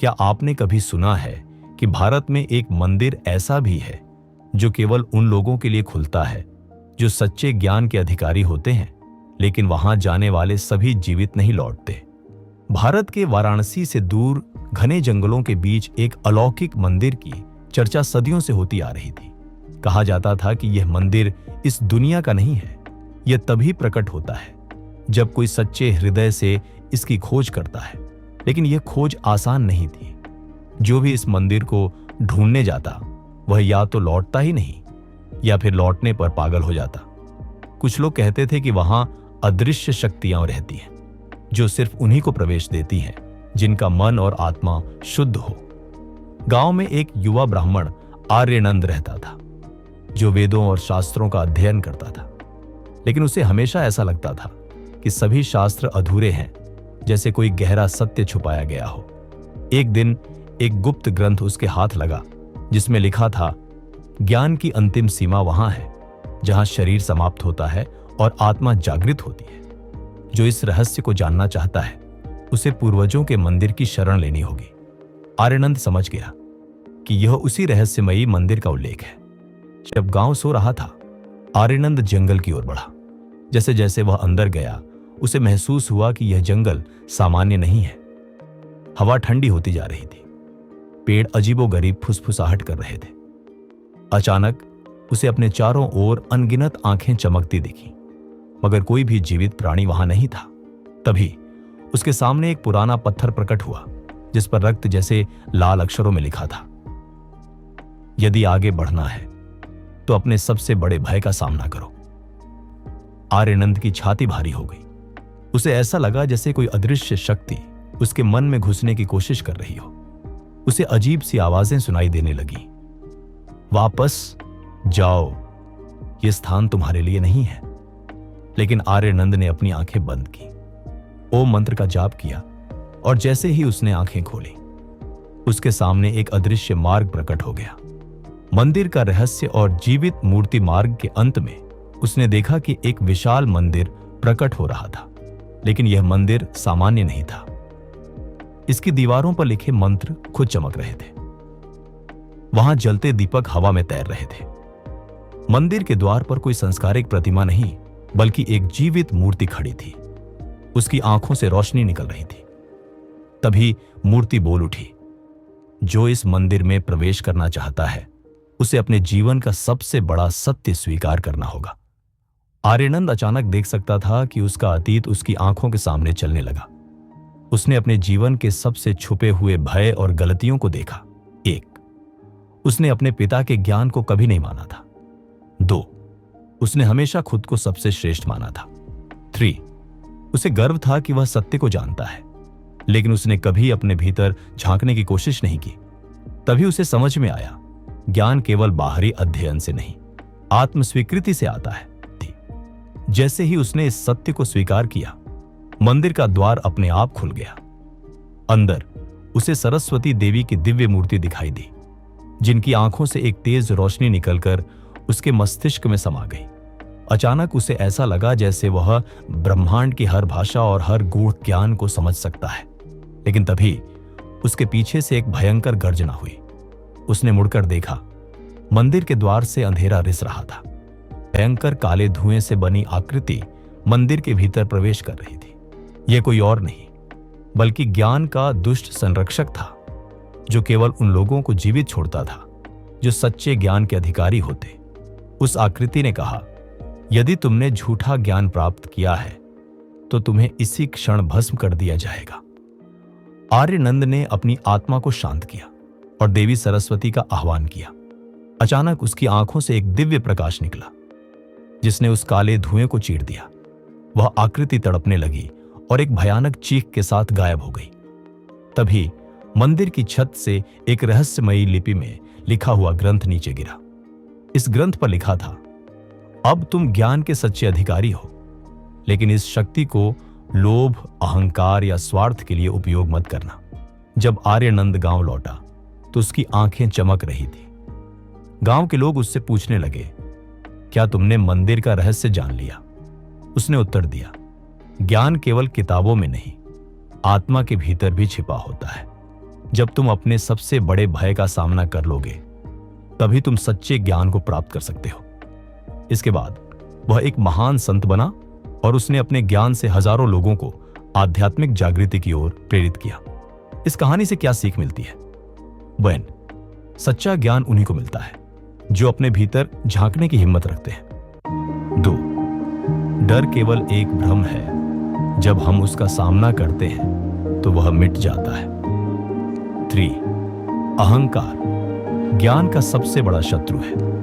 क्या आपने कभी सुना है कि भारत में एक मंदिर ऐसा भी है जो केवल उन लोगों के लिए खुलता है जो सच्चे ज्ञान के अधिकारी होते हैं, लेकिन वहां जाने वाले सभी जीवित नहीं लौटते। भारत के वाराणसी से दूर घने जंगलों के बीच एक अलौकिक मंदिर की चर्चा सदियों से होती आ रही थी। कहा जाता था कि यह मंदिर इस दुनिया का नहीं है, यह तभी प्रकट होता है जब कोई सच्चे हृदय से इसकी खोज करता है। लेकिन यह खोज आसान नहीं थी। जो भी इस मंदिर को ढूंढने जाता वह या तो लौटता ही नहीं या फिर लौटने पर पागल हो जाता। कुछ लोग कहते थे कि वहां अदृश्य शक्तियां रहती हैं जो सिर्फ उन्हीं को प्रवेश देती हैं जिनका मन और आत्मा शुद्ध हो। गांव में एक युवा ब्राह्मण आर्यनंद रहता था जो वेदों और शास्त्रों का अध्ययन करता था, लेकिन उसे हमेशा ऐसा लगता था कि सभी शास्त्र अधूरे हैं, जैसे कोई गहरा सत्य छुपाया गया हो। एक दिन एक गुप्त ग्रंथ उसके हाथ लगा जिसमें लिखा था, ज्ञान की अंतिम सीमा वहां है जहां शरीर समाप्त होता है और आत्मा जागृत होती है। जो इस रहस्य को जानना चाहता है उसे पूर्वजों के मंदिर की शरण लेनी होगी। आर्यनंद समझ गया कि यह उसी रहस्यमयी मंदिर का उल्लेख है। जब गांव सो रहा था, आर्यनंद जंगल की ओर बढ़ा। जैसे जैसे वह अंदर गया, उसे महसूस हुआ कि यह जंगल सामान्य नहीं है। हवा ठंडी होती जा रही थी, पेड़ अजीबोगरीब फुसफुसाहट कर रहे थे। अचानक उसे अपने चारों ओर अनगिनत आंखें चमकती दिखी, मगर कोई भी जीवित प्राणी वहां नहीं था। तभी उसके सामने एक पुराना पत्थर प्रकट हुआ जिस पर रक्त जैसे लाल अक्षरों में लिखा था, यदि आगे बढ़ना है तो अपने सबसे बड़े भय का सामना करो। आर्यनंद की छाती भारी हो गई। उसे ऐसा लगा जैसे कोई अदृश्य शक्ति उसके मन में घुसने की कोशिश कर रही हो। उसे अजीब सी आवाजें सुनाई देने लगी, वापस जाओ, यह स्थान तुम्हारे लिए नहीं है। लेकिन आर्यनंद ने अपनी आंखें बंद की, ओम मंत्र का जाप किया और जैसे ही उसने आंखें खोली, उसके सामने एक अदृश्य मार्ग प्रकट हो गया। मंदिर का रहस्य और जीवित मूर्ति मार्ग के अंत में उसने देखा कि एक विशाल मंदिर प्रकट हो रहा था, लेकिन यह मंदिर सामान्य नहीं था। इसकी दीवारों पर लिखे मंत्र खुद चमक रहे थे। वहां जलते दीपक हवा में तैर रहे थे। मंदिर के द्वार पर कोई संस्कारिक प्रतिमा नहीं, बल्कि एक जीवित मूर्ति खड़ी थी। उसकी आंखों से रोशनी निकल रही थी। तभी मूर्ति बोल उठी, जो इस मंदिर में प्रवेश करना चाहता है उसे अपने जीवन का सबसे बड़ा सत्य स्वीकार करना होगा। आर्यनंद अचानक देख सकता था कि उसका अतीत उसकी आंखों के सामने चलने लगा। उसने अपने जीवन के सबसे छुपे हुए भय और गलतियों को देखा। 1, उसने अपने पिता के ज्ञान को कभी नहीं माना था। 2, उसने हमेशा खुद को सबसे श्रेष्ठ माना था। 3, उसे गर्व था कि वह सत्य को जानता है, लेकिन उसने कभी अपने भीतर झांकने की कोशिश नहीं की। तभी उसे समझ में आया, ज्ञान केवल बाहरी अध्ययन से नहीं, आत्मस्वीकृति से आता है। जैसे ही उसने इस सत्य को स्वीकार किया, मंदिर का द्वार अपने आप खुल गया। अंदर उसे सरस्वती देवी की दिव्य मूर्ति दिखाई दी, जिनकी आंखों से एक तेज रोशनी निकलकर उसके मस्तिष्क में समा गई। अचानक उसे ऐसा लगा जैसे वह ब्रह्मांड की हर भाषा और हर गूढ़ ज्ञान को समझ सकता है। लेकिन तभी उसके पीछे से एक भयंकर गर्जना हुई। उसने मुड़कर देखा, मंदिर के द्वार से अंधेरा रिस रहा था। भयंकर काले धुएं से बनी आकृति मंदिर के भीतर प्रवेश कर रही थी। यह कोई और नहीं बल्कि ज्ञान का दुष्ट संरक्षक था, जो केवल उन लोगों को जीवित छोड़ता था जो सच्चे ज्ञान के अधिकारी होते। उस आकृति ने कहा, यदि तुमने झूठा ज्ञान प्राप्त किया है तो तुम्हें इसी क्षण भस्म कर दिया जाएगा। आर्यनंद ने अपनी आत्मा को शांत किया और देवी सरस्वती का आह्वान किया। अचानक उसकी आंखों से एक दिव्य प्रकाश निकला जिसने उस काले धुएं को चीर दिया। वह आकृति तड़पने लगी और एक भयानक चीख के साथ गायब हो गई। तभी मंदिर की छत से एक रहस्यमयी लिपि में लिखा हुआ ग्रंथ नीचे गिरा। इस ग्रंथ पर लिखा था, अब तुम ज्ञान के सच्चे अधिकारी हो, लेकिन इस शक्ति को लोभ, अहंकार या स्वार्थ के लिए उपयोग मत करना। जब आर्यनंद गांव लौटा तो उसकी आंखें चमक रही थी। गांव के लोग उससे पूछने लगे, क्या तुमने मंदिर का रहस्य जान लिया? उसने उत्तर दिया, ज्ञान केवल किताबों में नहीं, आत्मा के भीतर भी छिपा होता है। जब तुम अपने सबसे बड़े भय का सामना कर लोगे, तभी तुम सच्चे ज्ञान को प्राप्त कर सकते हो। इसके बाद वह एक महान संत बना और उसने अपने ज्ञान से हजारों लोगों को आध्यात्मिक जागृति की ओर प्रेरित किया। इस कहानी से क्या सीख मिलती है? बहन, सच्चा ज्ञान उन्हीं को मिलता है जो अपने भीतर झांकने की हिम्मत रखते हैं। 2, डर केवल एक भ्रम है, जब हम उसका सामना करते हैं तो वह मिट जाता है। 3, अहंकार ज्ञान का सबसे बड़ा शत्रु है।